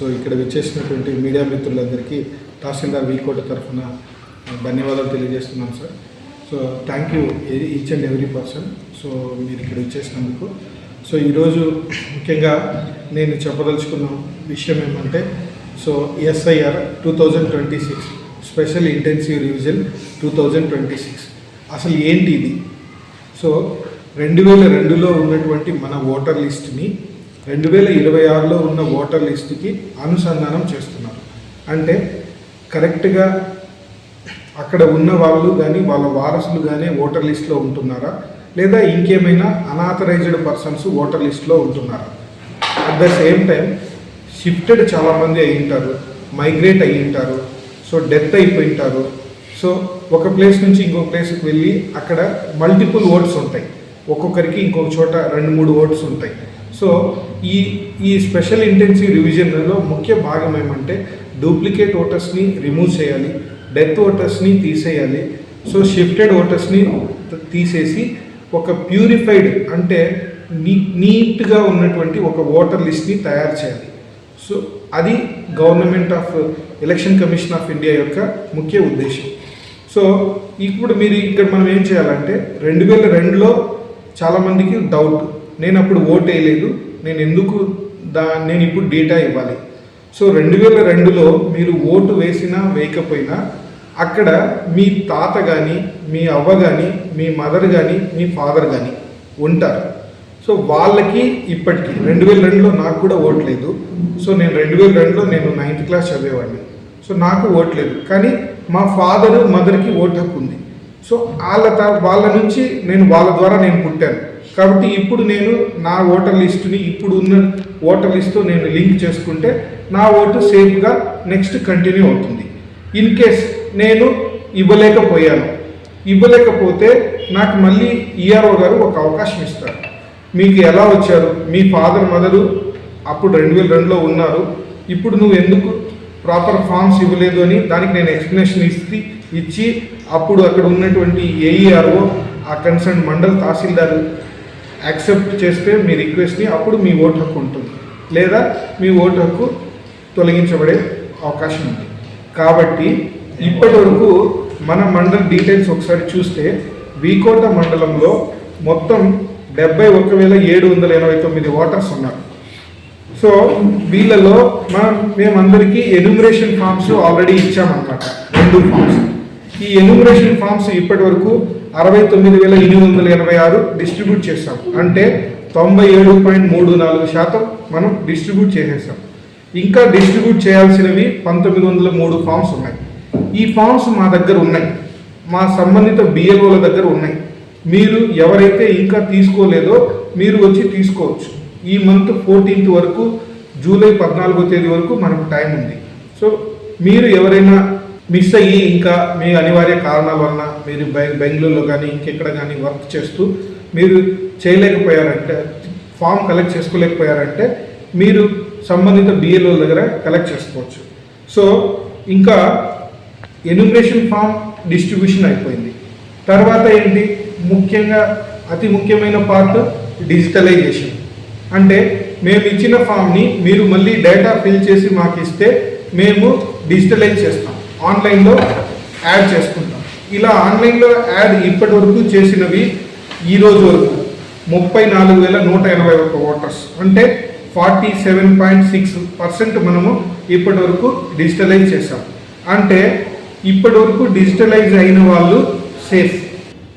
So ఇక్కడ విచ్చేసినటువంటి media మిత్రులందరికీ తహసీల్దార్ వీకోట తరఫున ధన్యవాదాలు తెలియజేస్తున్నాను sir. So thank you each and every person. So మీరు ఇక్కడ విచ్చేసినందుకు. సో ఈరోజు ముఖ్యంగా నేను చెప్పదలుచుకున్న విషయం ఏమంటే, so SIR 2026 special intensive revision 2026 అసలు ఏంటి ఇది? సో 2002లో ఉన్నటువంటి మన ఓటర్ లిస్ట్ని 2026లో ఉన్న ఓటర్ లిస్టుకి అనుసంధానం చేస్తున్నారు. అంటే కరెక్ట్గా అక్కడ ఉన్న వాళ్ళు కానీ వాళ్ళ వారసులు కానీ ఓటర్ లిస్ట్లో ఉంటున్నారా, లేదా ఇంకేమైనా అనాథరైజ్డ్ పర్సన్స్ ఓటర్ లిస్ట్లో ఉంటున్నారా? At the same time shifted చాలామంది అయి ఉంటారు, మైగ్రేట్ అయ్యి ఉంటారు, సో డెత్ అయిపోయింటారు. సో ఒక ప్లేస్ నుంచి ఇంకొక ప్లేస్కి వెళ్ళి అక్కడ మల్టిపుల్ ఓట్స్ ఉంటాయి, ఒక్కొక్కరికి ఇంకొక చోట 2-3 ఓట్స్ ఉంటాయి. సో ఈ స్పెషల్ ఇంటెన్సివ్ రివిజన్లో ముఖ్య భాగం ఏమంటే డూప్లికేట్ ఓటర్స్ని రిమూవ్ చేయాలి, డెత్ ఓటర్స్ని తీసేయాలి, సో షిఫ్టెడ్ ఓటర్స్ని తీసేసి ఒక ప్యూరిఫైడ్ అంటే నీట్గా ఉన్నటువంటి ఒక ఓటర్ లిస్ట్ని తయారు చేయాలి. సో అది government of election commission of India యొక్క ముఖ్య ఉద్దేశం. సో ఇప్పుడు మీరు ఇక్కడ మనం ఏం చేయాలంటే 2002లో చాలామందికి డౌట్, నేను అప్పుడు ఓట్ వేయలేదు, నేను ఇప్పుడు డేటా ఇవ్వాలి. సో 2002లో మీరు ఓటు వేసినా వేయకపోయినా అక్కడ మీ తాత కానీ, మీ అవ్వ కానీ, మీ మదర్ కానీ, మీ ఫాదర్ కానీ ఉంటారు. సో వాళ్ళకి ఇప్పటికీ 2002లో నాకు కూడా ఓట్ లేదు. సో నేను 2002లో నేను 9th క్లాస్ చదివేవాడిని. సో నాకు ఓట్ లేదు, కానీ మా ఫాదరు మదర్కి ఓటు హక్కు ఉంది. సో వాళ్ళ నుంచి వాళ్ళ ద్వారా నేను పుట్టాను. కాబట్టి ఇప్పుడు నేను నా ఓటర్ లిస్టుని ఇప్పుడు ఉన్న ఓటర్ లిస్ట్తో నేను లింక్ చేసుకుంటే నా ఓటు సేఫ్గా నెక్స్ట్ కంటిన్యూ అవుతుంది. ఇన్ కేస్ నేను ఇవ్వలేకపోతే నాకు మళ్ళీ ఈఆర్ఓ గారు ఒక అవకాశం ఇస్తారు. మీకు ఎలా వచ్చారు, మీ ఫాదర్ మదరు అప్పుడు 2002లో ఉన్నారు, ఇప్పుడు నువ్వు ఎందుకు ప్రాపర్ ఫామ్స్ ఇవ్వలేదు అని దానికి నేను ఎక్స్ప్లెనేషన్ ఇచ్చి అప్పుడు అక్కడ ఉన్నటువంటి ఏఈఆర్ఓ ఆ కన్సర్న్ మండల్ తహసీల్దార్ యాక్సెప్ట్ చేస్తే మీ రిక్వెస్ట్ని అప్పుడు మీ ఓటు హక్కు ఉంటుంది, లేదా మీ ఓటు హక్కు తొలగించబడే అవకాశం ఉంది. కాబట్టి ఇప్పటి వరకు మన మండల్ డీటెయిల్స్ ఒకసారి చూస్తే వీకోట మండలంలో మొత్తం 71,789 ఓటర్స్ ఉన్నారు. సో వీళ్ళలో మేమందరికీ ఎన్యూమరేషన్ ఫామ్స్ ఆల్రెడీ ఇచ్చామన్నమాట, 2 ఫామ్స్. ఈ ఎన్యూమరేషన్ ఫామ్స్ ఇప్పటి వరకు 69,886 డిస్ట్రిబ్యూట్ చేస్తాం. అంటే 97.34% మనం డిస్ట్రిబ్యూట్ చేసేసాం. ఇంకా డిస్ట్రిబ్యూట్ చేయాల్సినవి 1903 ఫామ్స్ ఉన్నాయి. ఈ ఫామ్స్ మా దగ్గర ఉన్నాయి, మా సంబంధిత బిఎల్ఓల దగ్గర ఉన్నాయి. మీరు ఎవరైతే ఇంకా తీసుకోలేదో మీరు వచ్చి తీసుకోవచ్చు. ఈ మంత్ 14th వరకు, జూలై 14వ తేదీ వరకు మనకు టైం ఉంది. సో మీరు ఎవరైనా మిస్ అయ్యి ఇంకా మీ అనివార్య కారణాల వలన మీరు బెంగళూరులో కానీ ఇంకెక్కడ కానీ వర్క్ చేస్తూ మీరు చేయలేకపోయారంటే, ఫామ్ కలెక్ట్ చేసుకోలేకపోయారంటే మీరు సంబంధిత బిఎల్ఓ దగ్గర కలెక్ట్ చేసుకోవచ్చు. సో ఇంకా ఎన్యూమరేషన్ ఫామ్ డిస్ట్రిబ్యూషన్ అయిపోయింది. తర్వాత ఏంటి, ముఖ్యంగా అతి ముఖ్యమైన పార్ట్ డిజిటలైజేషన్. అంటే మేము ఇచ్చిన ఫామ్ని మీరు మళ్ళీ డేటా ఫిల్ చేసి మాకు ఇస్తే మేము డిజిటలైజ్ చేస్తాం, ఆన్లైన్లో యాడ్ చేసుకుంటాం. ఇలా ఆన్లైన్లో యాడ్ ఇప్పటి వరకు చేసినవి ఈరోజు వరకు 34,181 ఓటర్స్, అంటే 47.6% మనము ఇప్పటి వరకు డిజిటలైజ్ చేసాం. అంటే ఇప్పటి వరకు డిజిటలైజ్ అయిన వాళ్ళు సేఫ్.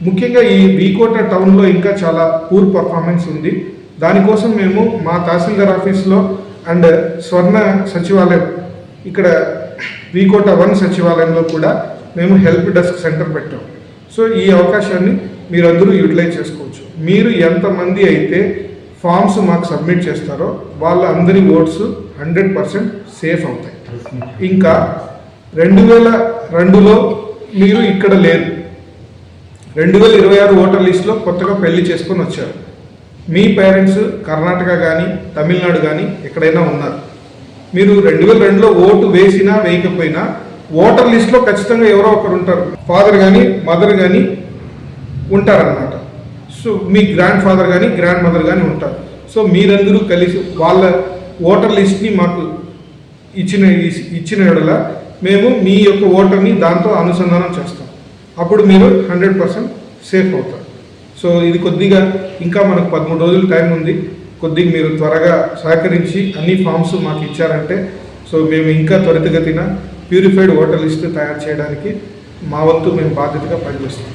ముఖ్యంగా ఈ వీకోట టౌన్లో ఇంకా చాలా పూర్ పర్ఫార్మెన్స్ ఉంది. దానికోసం మేము మా తహసీల్దార్ ఆఫీస్లో అండ్ స్వర్ణ సచివాలయం, ఇక్కడ వీకోట 1 సచివాలయంలో కూడా మేము హెల్ప్ డెస్క్ సెంటర్ పెట్టాం. సో ఈ అవకాశాన్ని మీరందరూ యూటిలైజ్ చేసుకోవచ్చు. మీరు ఎంతమంది అయితే ఫామ్స్ మాకు సబ్మిట్ చేస్తారో వాళ్ళ అందరి ఓట్స్ 100% సేఫ్ అవుతాయి. ఇంకా 2002లో మీరు ఇక్కడ లేరు, 2026 ఓటర్ లిస్టులో కొత్తగా పెళ్లి చేసుకొని వచ్చారు. మీ పేరెంట్స్ కర్ణాటక కానీ తమిళనాడు కానీ ఎక్కడైనా ఉన్నారు. మీరు 2002లో ఓటు వేసినా వేయకపోయినా ఓటర్ లిస్ట్లో ఖచ్చితంగా ఎవరో ఒకరు ఉంటారు, ఫాదర్ కానీ మదర్ కానీ ఉంటారన్నమాట. సో మీ గ్రాండ్ ఫాదర్ కానీ గ్రాండ్ మదర్ కానీ ఉంటారు. సో మీరందరూ కలిసి వాళ్ళ ఓటర్ లిస్ట్ని మాకు ఇచ్చిన ఎడల మేము మీ యొక్క ఓటర్ని దాంతో అనుసంధానం చేస్తాం. అప్పుడు మీరు 100% సేఫ్ అవుతారు. సో ఇది కొద్దిగా ఇంకా మనకు 13 రోజులు టైం ఉంది. కొద్దిగా మీరు త్వరగా సహకరించి అన్ని ఫామ్స్ మాకు ఇచ్చారంటే సో మేము ఇంకా త్వరితగతిన ప్యూరిఫైడ్ ఓటర్ లిస్ట్ తయారు చేయడానికి మా వంతు మేము బాధ్యతగా పనిచేస్తాం.